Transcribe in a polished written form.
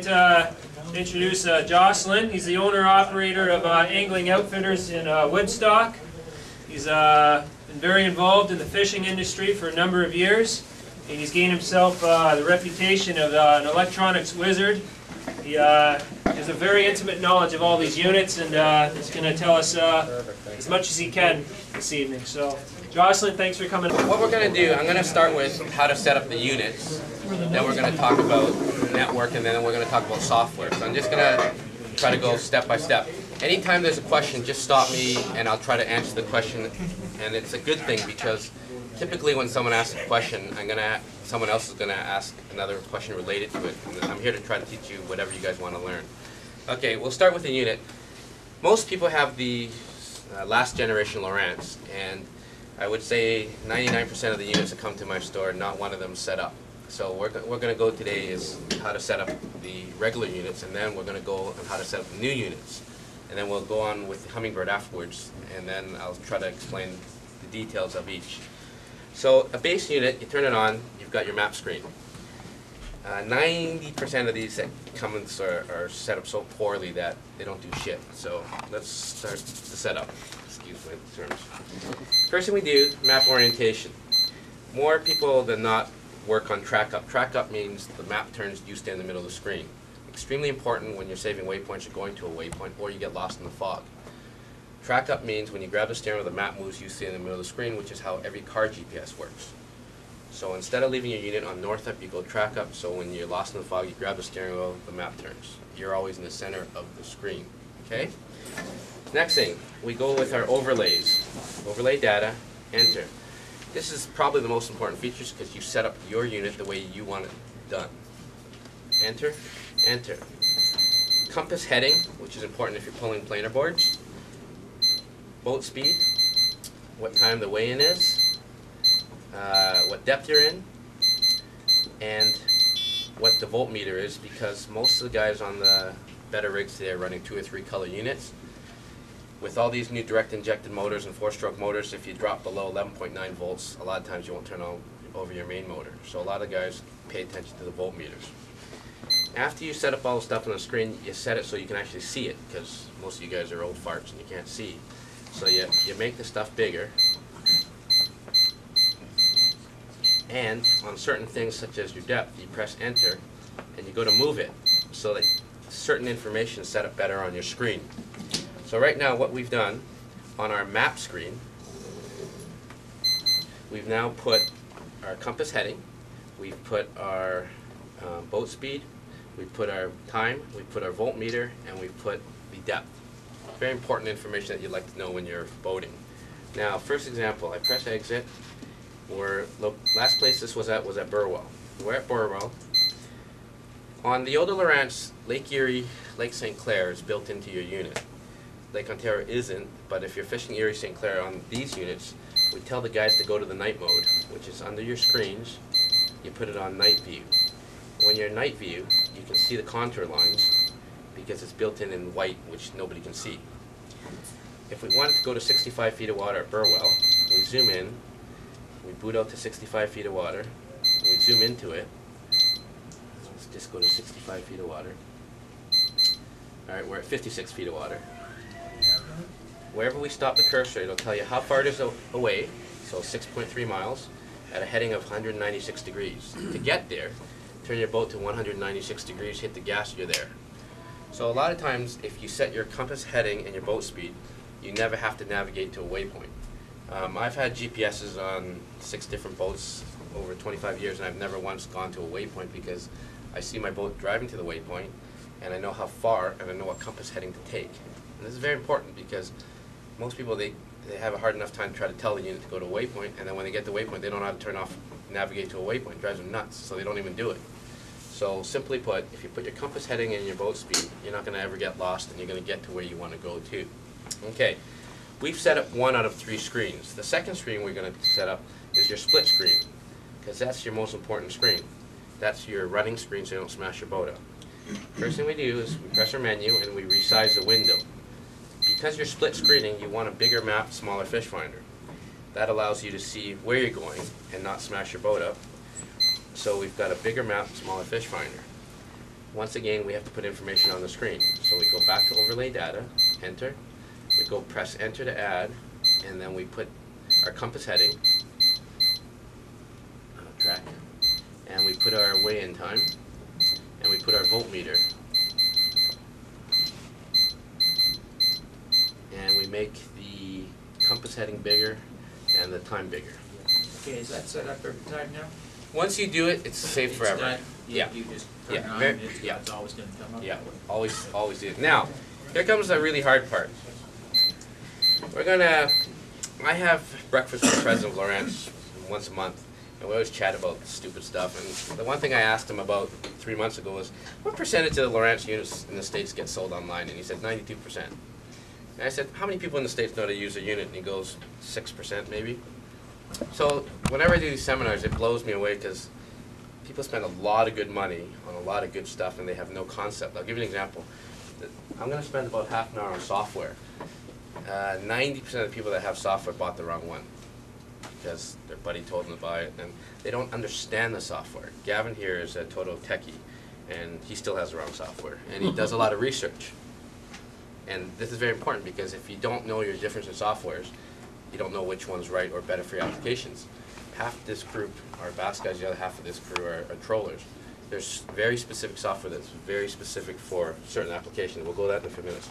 To introduce Jocelyn. He's the owner-operator of Angling Outfitters in Woodstock. He's been very involved in the fishing industry for a number of years, and he's gained himself the reputation of an electronics wizard. He has a very intimate knowledge of all these units, and he's going to tell us as much as he can this evening. So, Jocelyn, thanks for coming. What we're going to do, I'm going to start with how to set up the units. Then we're going to talk about network, and then we're going to talk about software. So I'm just going to try to go step by step. Anytime there's a question, just stop me and I'll try to answer the question. And it's a good thing because typically when someone asks a question, someone else is going to ask another question related to it. And I'm here to try to teach you whatever you guys want to learn. Okay, we'll start with the unit. Most people have the last generation Lowrance, and I would say 99% of the units that come to my store, not one of them set up. So we're going to go today is how to set up the regular units, and then we're going to go on how to set up the new units. And then we'll go on with the Hummingbird afterwards, and then I'll try to explain the details of each. So a base unit, you turn it on, you've got your map screen. 90% of these that come in are set up so poorly that they don't do shit. So let's start the setup. Excuse my terms. First thing we do, map orientation. More people than not work on track up. Track up means the map turns, you stay in the middle of the screen. Extremely important when you're saving waypoints, you're going to a waypoint, or you get lost in the fog. Track up means when you grab the steering wheel, the map moves, you stay in the middle of the screen, which is how every car GPS works. So instead of leaving your unit on north up, you go track up, so when you're lost in the fog, you grab the steering wheel, the map turns. You're always in the center of the screen. Okay? Next thing, we go with our overlays. Overlay data, enter. This is probably the most important features because you set up your unit the way you want it done. Enter, enter. Compass heading, which is important if you're pulling planer boards. Boat speed, what time the weigh-in is, what depth you're in, and what the voltmeter is, because most of the guys on the better rigs today are running 2 or 3 color units. With all these new direct injected motors and 4-stroke motors, if you drop below 11.9 volts, a lot of times you won't turn on over your main motor. So a lot of guys pay attention to the voltmeters. After you set up all the stuff on the screen, you set it so you can actually see it, because most of you guys are old farts and you can't see. So you make the stuff bigger. And on certain things such as your depth, you press enter and you go to move it so that certain information is set up better on your screen. So right now what we've done on our map screen, we've now put our compass heading, we've put our boat speed, we've put our time, we've put our voltmeter, and we've put the depth. Very important information that you'd like to know when you're boating. Now, first example, I press exit. Last place this was at Burwell. We're at Burwell. On the older Lowrance, Lake Erie, Lake St. Clair is built into your unit. Lake Ontario isn't, but if you're fishing Erie St. Clair on these units, we tell the guys to go to the night mode, which is under your screens. You put it on night view. When you're in night view, you can see the contour lines because it's built in white, which nobody can see. If we wanted to go to 65 feet of water at Burwell, we zoom in, we boot out to 65 feet of water, and we zoom into it. Let's just go to 65 feet of water. Alright, we're at 56 feet of water. Wherever we stop the cursor, it'll tell you how far it is away, so 6.3 miles, at a heading of 196 degrees. To get there, turn your boat to 196 degrees, hit the gas, you're there. So a lot of times, if you set your compass heading and your boat speed, you never have to navigate to a waypoint. I've had GPSs on 6 different boats over 25 years, and I've never once gone to a waypoint because I see my boat driving to the waypoint, and I know how far, and I know what compass heading to take. And this is very important because most people, they have a hard enough time to try to tell the unit to go to a waypoint, and then when they get to the waypoint, they don't know how to turn off, navigate to a waypoint. It drives them nuts, so they don't even do it. So simply put, if you put your compass heading and your boat speed, you're not going to ever get lost, and you're going to get to where you want to go to. Okay, we've set up 1 out of 3 screens. The second screen we're going to set up is your split screen, because that's your most important screen. That's your running screen so you don't smash your boat up. First thing we do is we press our menu and we resize the window. Because you're split screening, you want a bigger map, smaller fish finder. That allows you to see where you're going and not smash your boat up. So we've got a bigger map, smaller fish finder. once again, we have to put information on the screen. So we go back to overlay data, enter, we go press enter to add, and then we put our compass heading, track, and we put our weigh-in time, and we put our voltmeter, and we make the compass heading bigger and the time bigger. Okay, is that set up every time now? Once you do it, it's saved It's forever. done. Yeah. You just turn it Yeah, on, very- it's, yeah. it's always gonna come up. Yeah, always do it. Now, here comes the really hard part. I have breakfast with the president of Lawrence once a month, and we always chat about stupid stuff. And the one thing I asked him about 3 months ago was, what percentage of the Lawrence units in the States get sold online? And he said 92%. And I said, how many people in the States know how to use a unit? And he goes, 6% maybe. So whenever I do these seminars, it blows me away because people spend a lot of good money on a lot of good stuff and they have no concept. I'll give you an example. I'm going to spend about half an hour on software. 90% of the people that have software bought the wrong one because their buddy told them to buy it and they don't understand the software. Gavin here is a total techie and he still has the wrong software and he does a lot of research. And this is very important because if you don't know your difference in softwares, you don't know which one's right or better for your applications. Half this group are bass guys, the other half of this crew are trollers. There's very specific software that's very specific for certain applications. We'll go over that in a few minutes.